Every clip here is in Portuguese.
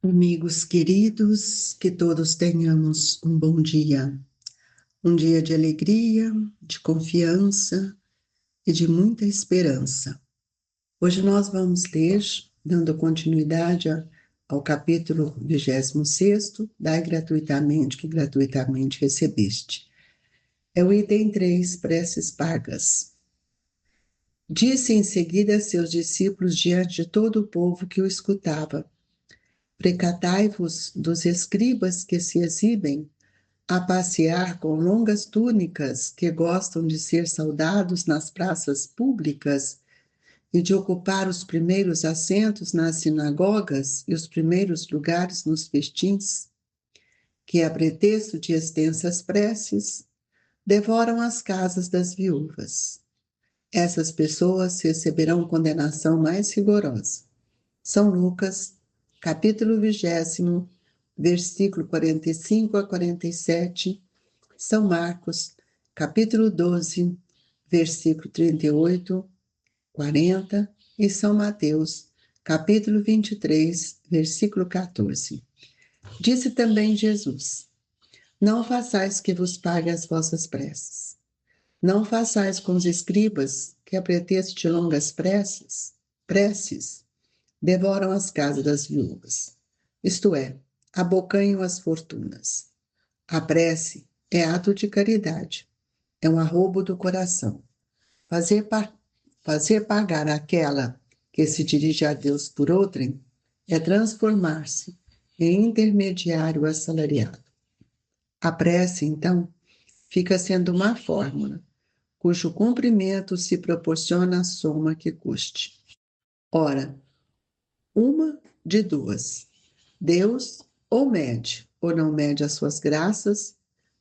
Amigos queridos, que todos tenhamos um bom dia, um dia de alegria, de confiança e de muita esperança. Hoje nós vamos ler, dando continuidade ao capítulo 26, Dai gratuitamente, que gratuitamente recebeste. É o item 3, preces pagas. Disse em seguida a seus discípulos diante de todo o povo que o escutava: Precatai-vos dos escribas que se exibem a passear com longas túnicas, que gostam de ser saudados nas praças públicas e de ocupar os primeiros assentos nas sinagogas e os primeiros lugares nos festins, que, a pretexto de extensas preces, devoram as casas das viúvas. Essas pessoas receberão condenação mais rigorosa. São Lucas, capítulo 20, versículo 45 a 47, São Marcos, capítulo 12, versículo 38, 40, e São Mateus, capítulo 23, versículo 14. Disse também Jesus: Não façais que vos pague as vossas preces. Não façais com os escribas, que a pretexto de longas preces, devoram as casas das viúvas. Isto é, abocanham as fortunas. A prece é ato de caridade, é um arrobo do coração. Fazer pagar aquela que se dirige a Deus por outrem é transformar-se em intermediário assalariado. A prece, então, fica sendo uma fórmula, cujo cumprimento se proporciona a soma que custe. Ora, uma de duas: Deus ou não mede as suas graças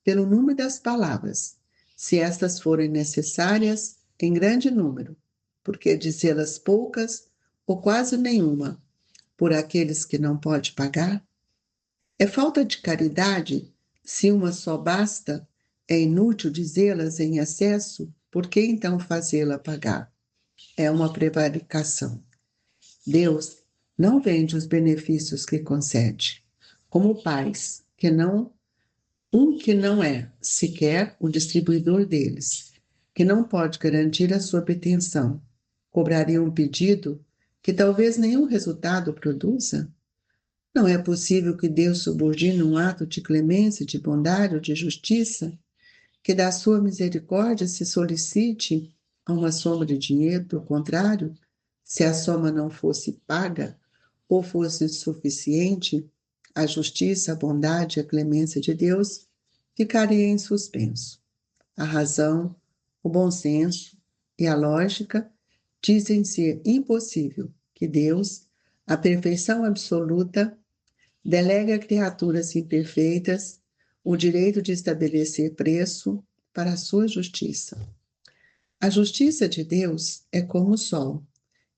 pelo número das palavras, se estas forem necessárias em grande número, porque dizê-las poucas ou quase nenhuma, por aqueles que não pode pagar. É falta de caridade se uma só basta, é inútil dizê-las em excesso, por que então fazê-la pagar? É uma prevaricação. Deus não vende os benefícios que concede, como pais que não é sequer o distribuidor deles, que não pode garantir a sua obtenção, cobraria um pedido que talvez nenhum resultado produza? Não é possível que Deus subordine um ato de clemência, de bondade ou de justiça, que da sua misericórdia se solicite a uma soma de dinheiro. Pelo contrário, se a soma não fosse paga ou fosse insuficiente, a justiça, a bondade e a clemência de Deus ficaria em suspenso. A razão, o bom senso e a lógica dizem ser impossível que Deus, a perfeição absoluta, delegue a criaturas imperfeitas o direito de estabelecer preço para a sua justiça. A justiça de Deus é como o sol,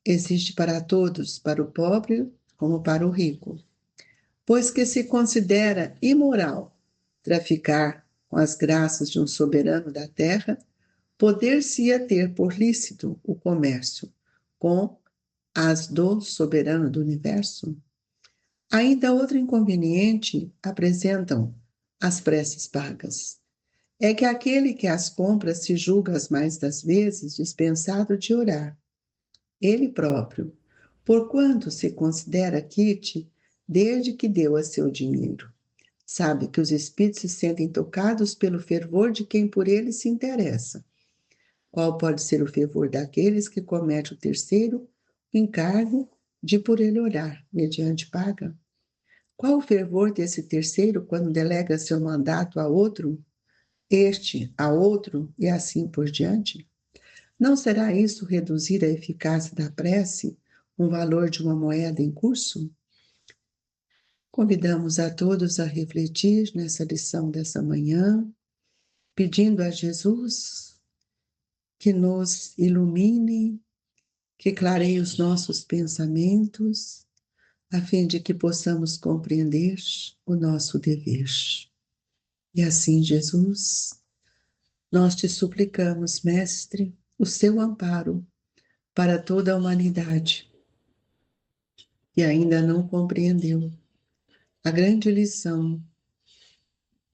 existe para todos, para o pobre como para o rico. Pois que se considera imoral traficar com as graças de um soberano da terra, poder-se-ia ter por lícito o comércio com as do soberano do universo? Ainda outro inconveniente apresentam as preces pagas. É que aquele que as compra se julga as mais das vezes dispensado de orar, ele próprio, porquanto se considera quite desde que deu a seu dinheiro. Sabe que os espíritos se sentem tocados pelo fervor de quem por ele se interessa. Qual pode ser o fervor daqueles que comete o terceiro encargo de por ele orar, mediante paga? Qual o fervor desse terceiro quando delega seu mandato a outro, este a outro e assim por diante? Não será isso reduzir a eficácia da prece, um valor de uma moeda em curso? Convidamos a todos a refletir nessa lição dessa manhã, pedindo a Jesus que nos ilumine, que clareie os nossos pensamentos, a fim de que possamos compreender o nosso dever. E assim, Jesus, nós te suplicamos, Mestre, o seu amparo para toda a humanidade que ainda não compreendeu a grande lição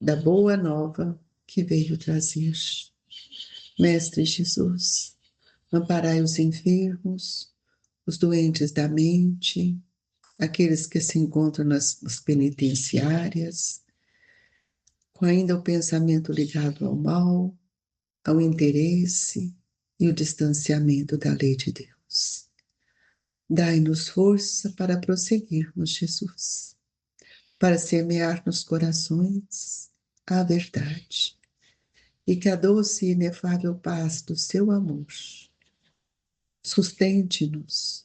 da boa nova que veio trazer. Mestre Jesus, amparai os enfermos, os doentes da mente, aqueles que se encontram nas penitenciárias, com ainda o pensamento ligado ao mal, ao interesse e o distanciamento da lei de Deus. Dai-nos força para prosseguirmos, Jesus, para semear nos corações a verdade, e que a doce e inefável paz do seu amor sustente-nos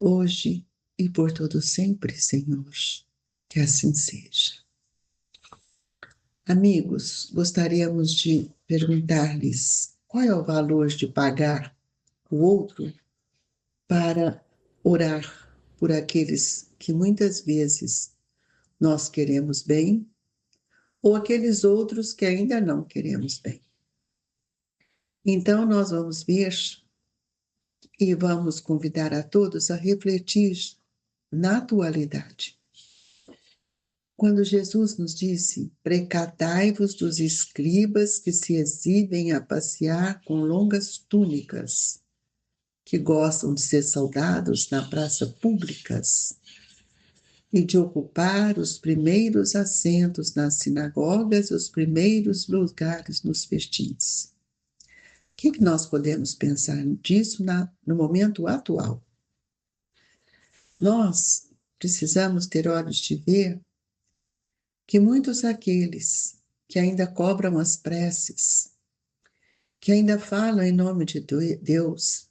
hoje e por todo sempre, Senhor. Que assim seja. Amigos, gostaríamos de perguntar-lhes qual é o valor de pagar o outro para orar por aqueles que muitas vezes nós queremos bem ou aqueles outros que ainda não queremos bem. Então, nós vamos ver e vamos convidar a todos a refletir na atualidade. Quando Jesus nos disse: precatai-vos dos escribas que se exibem a passear com longas túnicas, que gostam de ser saudados na praça públicas e de ocupar os primeiros assentos nas sinagogas e os primeiros lugares nos festins. O que nós podemos pensar disso no momento atual? Nós precisamos ter olhos de ver que muitos daqueles que ainda cobram as preces, que ainda falam em nome de Deus,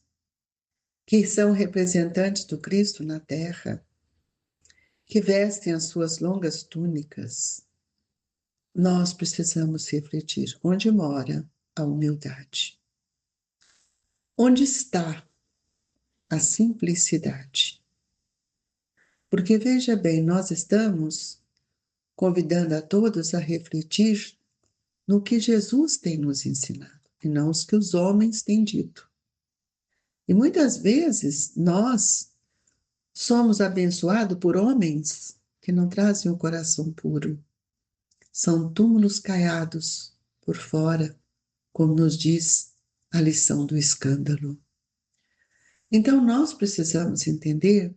que são representantes do Cristo na terra, que vestem as suas longas túnicas, nós precisamos refletir onde mora a humildade. Onde está a simplicidade? Porque veja bem, nós estamos convidando a todos a refletir no que Jesus tem nos ensinado, e não os que os homens têm dito. E muitas vezes nós somos abençoados por homens que não trazem o coração puro. São túmulos caiados por fora, como nos diz a lição do escândalo. Então nós precisamos entender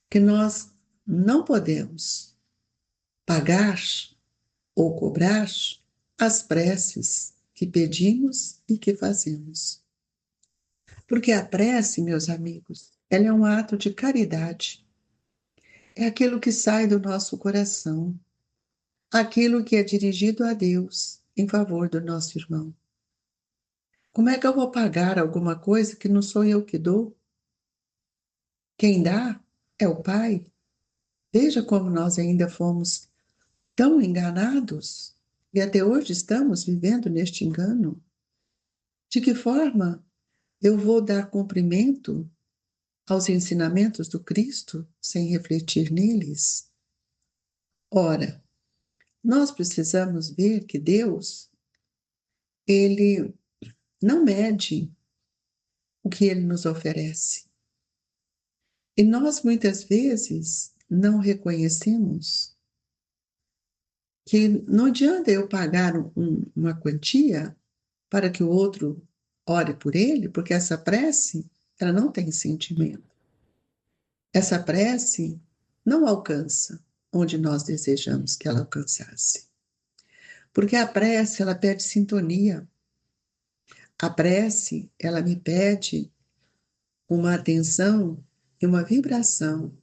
que nós não podemos pagar ou cobrar as preces que pedimos e que fazemos. Porque a prece, meus amigos, ela é um ato de caridade. É aquilo que sai do nosso coração, aquilo que é dirigido a Deus em favor do nosso irmão. Como é que eu vou pagar alguma coisa que não sou eu que dou? Quem dá é o Pai. Veja como nós ainda fomos tão enganados e até hoje estamos vivendo neste engano. De que forma eu vou dar cumprimento aos ensinamentos do Cristo sem refletir neles? Ora, nós precisamos ver que Deus, Ele não mede o que Ele nos oferece. E nós, muitas vezes, não reconhecemos que não adianta eu pagar uma quantia para que o outro ore por ele, porque essa prece, ela não tem sentimento. Essa prece não alcança onde nós desejamos que ela alcançasse. Porque a prece, ela pede sintonia. A prece, ela me pede uma atenção e uma vibração.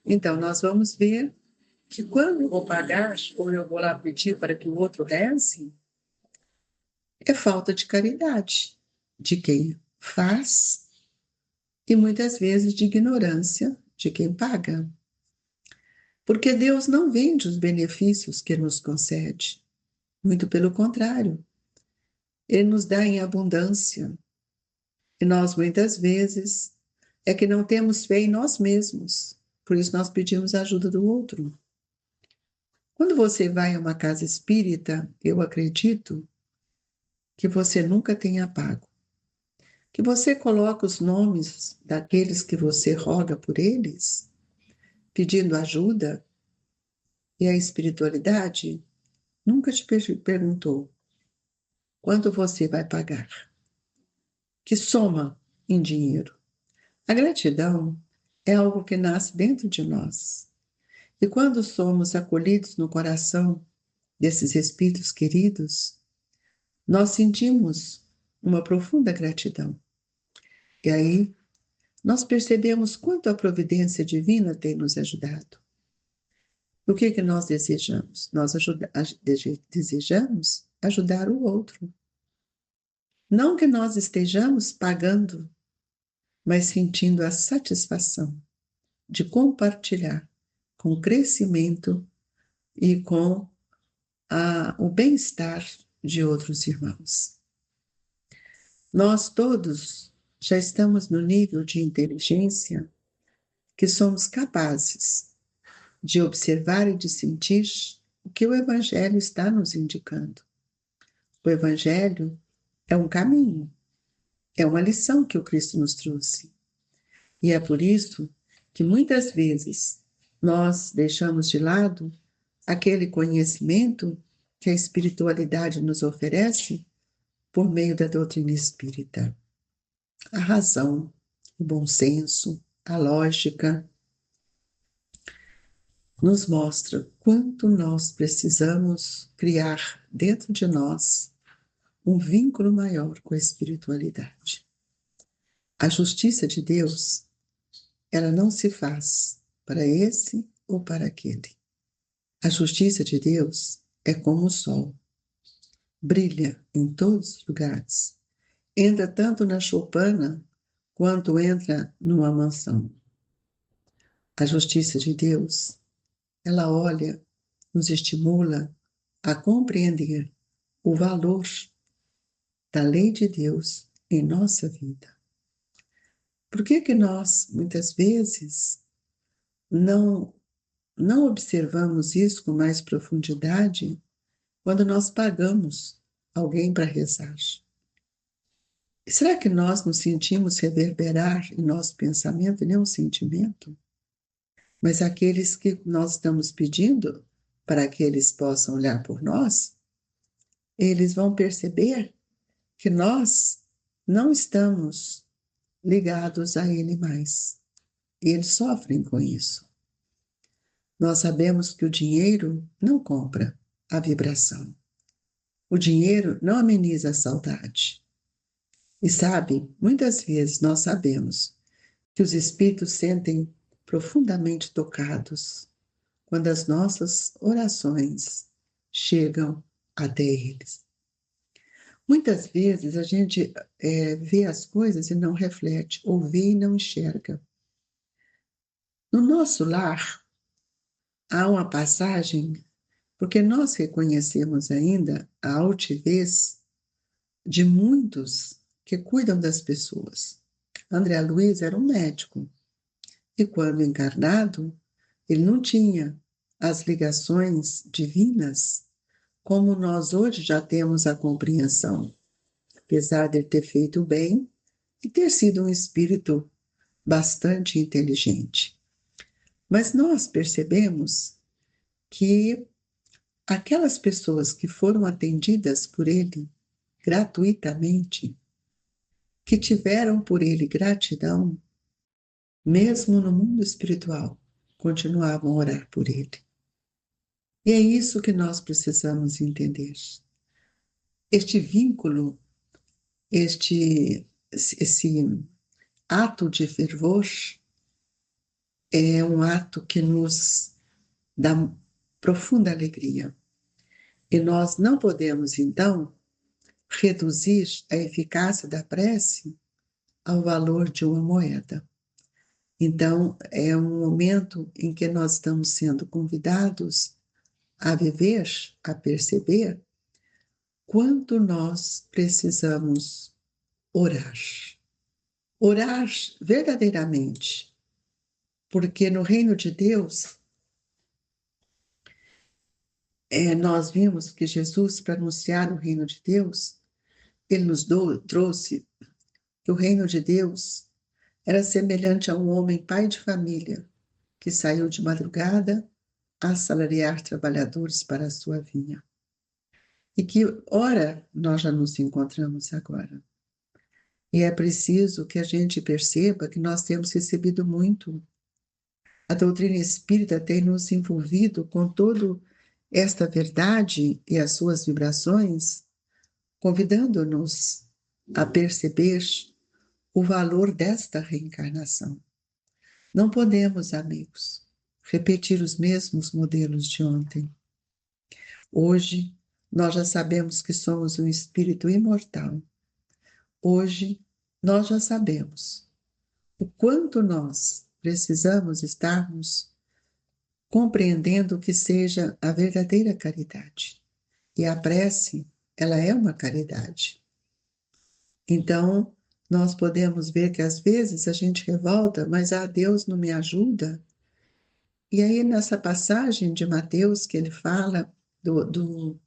Então, nós vamos ver que quando eu vou pagar, ou eu vou lá pedir para que o outro reze, é falta de caridade de quem faz e muitas vezes de ignorância de quem paga. Porque Deus não vende os benefícios que nos concede. Muito pelo contrário. Ele nos dá em abundância. E nós, muitas vezes, é que não temos fé em nós mesmos. Por isso nós pedimos a ajuda do outro. Quando você vai a uma casa espírita, eu acredito que você nunca tenha pago. Que você coloca os nomes daqueles que você roga por eles, pedindo ajuda, E a espiritualidade nunca te perguntou quanto você vai pagar, que soma em dinheiro. A gratidão é algo que nasce dentro de nós. E quando somos acolhidos no coração desses espíritos queridos, nós sentimos uma profunda gratidão. E aí nós percebemos quanto a providência divina tem nos ajudado. O que nós desejamos? Nós desejamos ajudar o outro. Não que nós estejamos pagando, mas sentindo a satisfação de compartilhar com o crescimento e com o bem-estar de outros irmãos. Nós todos já estamos no nível de inteligência que somos capazes de observar e de sentir o que o Evangelho está nos indicando. O Evangelho é um caminho, é uma lição que o Cristo nos trouxe. E é por isso que muitas vezes nós deixamos de lado aquele conhecimento que a espiritualidade nos oferece por meio da doutrina espírita. A razão, o bom senso, a lógica, nos mostra quanto nós precisamos criar dentro de nós um vínculo maior com a espiritualidade. A justiça de Deus, ela não se faz para esse ou para aquele. A justiça de Deus é como o sol. Brilha em todos os lugares. Entra tanto na choupana quanto entra numa mansão. A justiça de Deus, ela olha, nos estimula a compreender o valor da lei de Deus em nossa vida. Por que nós, muitas vezes, não observamos isso com mais profundidade quando nós pagamos alguém para rezar? Será que nós nos sentimos reverberar em nosso pensamento nenhum sentimento? Mas aqueles que nós estamos pedindo para que eles possam olhar por nós, eles vão perceber que nós não estamos ligados a ele mais. E eles sofrem com isso. Nós sabemos que o dinheiro não compra a vibração. O dinheiro não ameniza a saudade. E sabe, muitas vezes nós sabemos que os espíritos sentem profundamente tocados quando as nossas orações chegam até eles. Muitas vezes a gente vê as coisas e não reflete, ou vê e não enxerga. No nosso lar, há uma passagem, porque nós reconhecemos ainda a altivez de muitos que cuidam das pessoas. André Luiz era um médico, e quando encarnado, ele não tinha as ligações divinas como nós hoje já temos a compreensão, apesar de ter feito o bem e ter sido um espírito bastante inteligente. Mas nós percebemos que aquelas pessoas que foram atendidas por ele gratuitamente, que tiveram por ele gratidão, mesmo no mundo espiritual, continuavam a orar por ele. E é isso que nós precisamos entender. Este vínculo, esse ato de fervor é um ato que nos dá profunda alegria. E nós não podemos, então, reduzir a eficácia da prece ao valor de uma moeda. Então, é um momento em que nós estamos sendo convidados a viver, a perceber quanto nós precisamos orar. Orar verdadeiramente, porque no reino de Deus, nós vimos que Jesus, para anunciar o reino de Deus, ele nos trouxe que o reino de Deus era semelhante a um homem pai de família, que saiu de madrugada assalariar trabalhadores para a sua vinha. E que hora nós já nos encontramos agora. E é preciso que a gente perceba que nós temos recebido muito. A doutrina espírita tem nos envolvido com toda esta verdade e as suas vibrações, convidando-nos a perceber o valor desta reencarnação. Não podemos, amigos, repetir os mesmos modelos de ontem. Hoje, nós já sabemos que somos um espírito imortal. Hoje, nós já sabemos o quanto nós precisamos estarmos compreendendo o que seja a verdadeira caridade. E a prece, ela é uma caridade. Então, nós podemos ver que às vezes a gente revolta, mas Deus não me ajuda. E aí, nessa passagem de Mateus, que ele fala do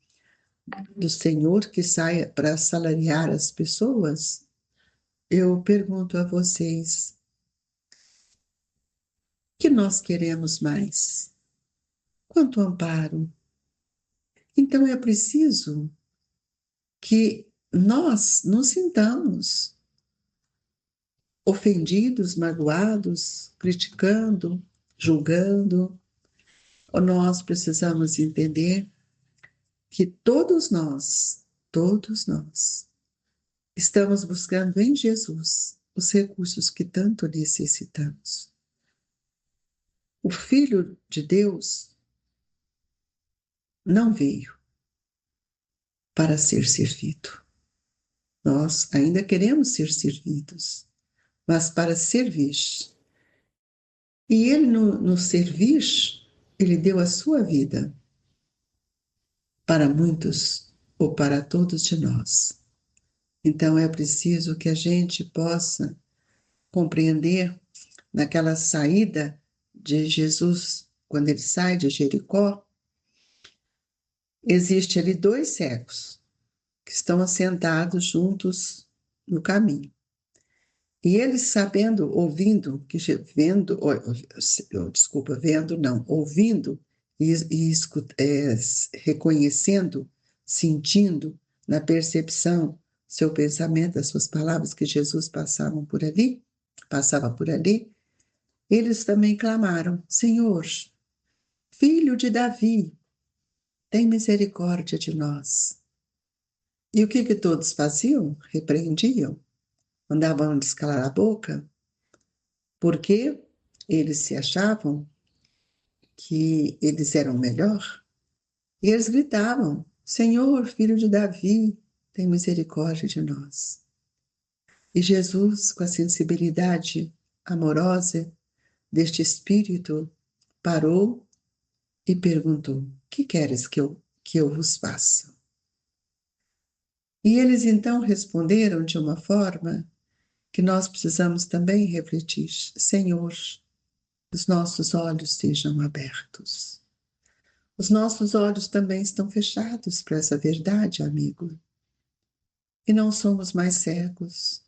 Senhor que sai para salariar as pessoas, eu pergunto a vocês, o que nós queremos mais? Quanto amparo? Então é preciso que nós nos sintamos ofendidos, magoados, criticando, julgando. Nós precisamos entender que todos nós, estamos buscando em Jesus os recursos que tanto necessitamos. O Filho de Deus não veio para ser servido. Nós ainda queremos ser servidos, mas para servir. E ele, no servir, ele deu a sua vida para muitos ou para todos de nós. Então é preciso que a gente possa compreender naquela saída de Jesus, quando ele sai de Jericó, existe ali 2 cegos que estão assentados juntos no caminho. E eles sabendo, ouvindo, ouvindo reconhecendo, sentindo na percepção seu pensamento, as suas palavras que Jesus passava por ali, eles também clamaram: Senhor, Filho de Davi, tem misericórdia de nós. E o que todos faziam? Repreendiam, mandavam descalar a boca, porque eles se achavam que eles eram melhor. E eles gritavam: Senhor, Filho de Davi, tem misericórdia de nós. E Jesus, com a sensibilidade amorosa deste espírito, parou e perguntou: que queres que eu vos faça? E eles então responderam de uma forma que nós precisamos também refletir: Senhor, os nossos olhos sejam abertos. Os nossos olhos também estão fechados para essa verdade, amigo. E não somos mais cegos,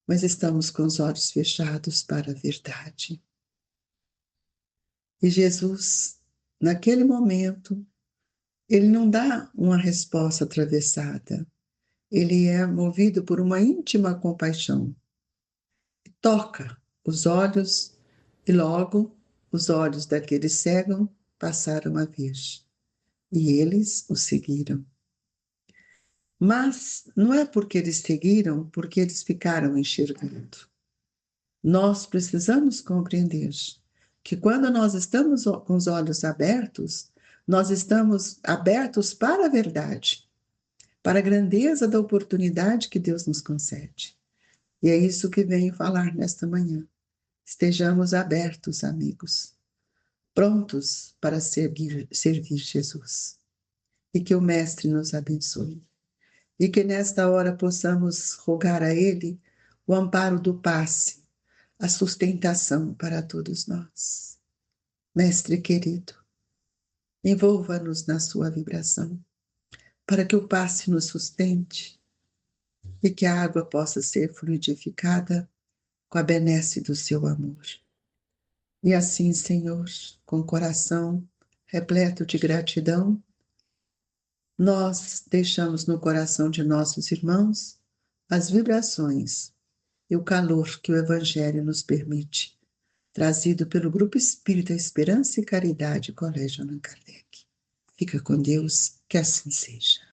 mas estamos com os olhos fechados para a verdade. E Jesus, naquele momento, ele não dá uma resposta atravessada. Ele é movido por uma íntima compaixão. Toca os olhos e logo os olhos daqueles cegos passaram a ver. E eles o seguiram. Mas não é porque eles seguiram, porque eles ficaram enxergando. Nós precisamos compreender que quando nós estamos com os olhos abertos, nós estamos abertos para a verdade, para a grandeza da oportunidade que Deus nos concede. E é isso que venho falar nesta manhã. Estejamos abertos, amigos, prontos para servir Jesus. E que o Mestre nos abençoe. E que nesta hora possamos rogar a Ele o amparo do passe, a sustentação para todos nós. Mestre querido, envolva-nos na sua vibração, para que o passe nos sustente e que a água possa ser fluidificada com a benesse do seu amor. E assim, Senhor, com o coração repleto de gratidão, nós deixamos no coração de nossos irmãos as vibrações e o calor que o Evangelho nos permite, trazido pelo Grupo Espírita Esperança e Caridade, Colégio Allan Kardec. Fica com Deus, que assim seja.